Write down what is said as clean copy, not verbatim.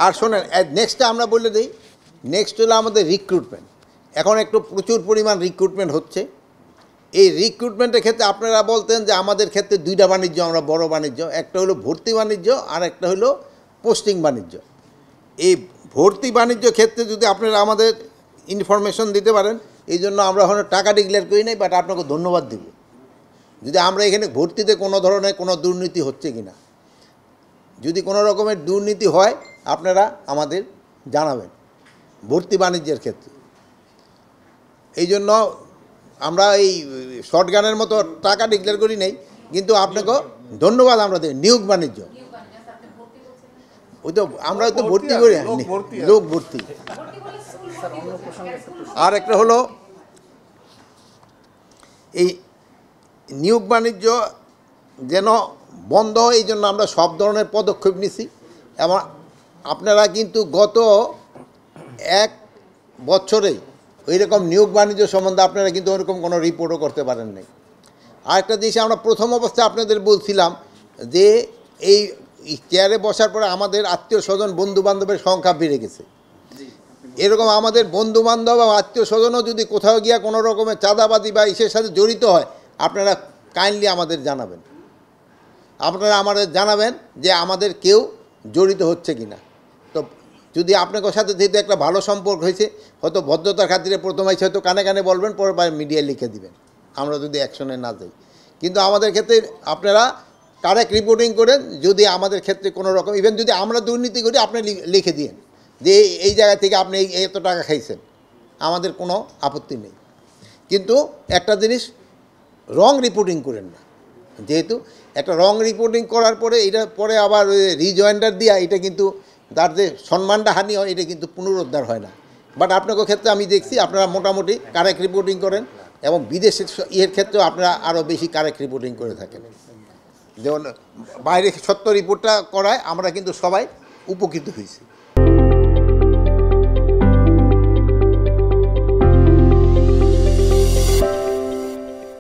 আর শোনেন, নেক্সটটা আমরা বলে দিই, নেক্সট হলো আমাদের রিক্রুটমেন্ট। এখন একটু প্রচুর পরিমাণ রিক্রুটমেন্ট হচ্ছে। এই রিক্রুটমেন্টের ক্ষেত্রে আপনারা বলতেন যে আমাদের ক্ষেত্রে দুইটা বাণিজ্য, আমরা বড় বাণিজ্য, একটা হলো ভর্তি বাণিজ্য আর একটা হলো পোস্টিং বাণিজ্য। এই ভর্তি বাণিজ্য ক্ষেত্রে যদি আপনারা আমাদের ইনফরমেশন দিতে পারেন, এই জন্য আমরা এখন টাকা ডিক্লেয়ার করি নাই, বাট আপনাকে ধন্যবাদ দেব যদি আমরা এখানে ভর্তিতে কোনো ধরনের কোনো দুর্নীতি হচ্ছে কি না। যদি কোনো রকমের দুর্নীতি হয় আপনারা আমাদের জানাবেন ভর্তি বাণিজ্যের ক্ষেত্রে। এই জন্য আমরা এই শর্টগানের মতো টাকা ডিক্লেয়ার করি নাই, কিন্তু আপনাকে ধন্যবাদ আমরা দিই। নিয়োগ বাণিজ্য ওই তো আমরা তো ভর্তি করি, লোক ভর্তি। আর একটা হলো এই নিয়োগ বাণিজ্য যেন বন্ধ হয়, এই জন্য আমরা সব ধরনের পদক্ষেপ নিছি। এবং আপনারা কিন্তু গত 1 বছরেই ওই রকম নিয়োগ বাণিজ্য সম্বন্ধে আপনারা কিন্তু ওরকম কোনো রিপোর্টও করতে পারেন নাই। আরেকটা জিনিস আমরা প্রথম অবস্থায় আপনাদের বলছিলাম যে এই চেয়ারে বসার পরে আমাদের আত্মীয় স্বজন বন্ধু বান্ধবের সংখ্যা বেড়ে গেছে। এরকম আমাদের বন্ধু বান্ধব বা আত্মীয় স্বজনও যদি কোথাও গিয়া কোনো রকমের চাঁদাবাদি বা ইসের সাথে জড়িত হয়, আপনারা কাইন্ডলি আমাদের জানাবেন। আপনারা আমাদের জানাবেন যে আমাদের কেউ জড়িত হচ্ছে কি না। তো যদি আপনাদের সাথে যেহেতু একটা ভালো সম্পর্ক হয়েছে, হয়তো ভদ্রতার খাতিরে প্রথম এসে হয়তো কানে কানে বলবেন, পরে মিডিয়ায় লিখে দিবেন, আমরা যদি অ্যাকশনে না যাই। কিন্তু আমাদের ক্ষেত্রে আপনারা কারেক্ট রিপোর্টিং করেন। যদি আমাদের ক্ষেত্রে কোনো রকম ইভেন যদি আমরা দুর্নীতি করি, আপনি লিখে দিন যে এই জায়গা থেকে আপনি এত টাকা খাইছেন, আমাদের কোনো আপত্তি নেই। কিন্তু একটা জিনিস, রং রিপোর্টিং করেন না। যেহেতু একটা রং রিপোর্টিং করার পরে এটা পরে আবার রিজয়েন্ডার দিয়া এটা কিন্তু তার যে সম্মানটা হানি হয়, এটা কিন্তু পুনরুদ্ধার হয় না। বাট আপনাদের ক্ষেত্রে আমি দেখছি আপনারা মোটামুটি কারেক্ট রিপোর্টিং করেন, এবং বিদেশের ইয়ের ক্ষেত্রেও আপনারা আরও বেশি কারেক্ট রিপোর্টিং করে থাকেন। যেমন বাইরে সত্য রিপোর্টটা করায় আমরা কিন্তু সবাই উপকৃত হয়েছি।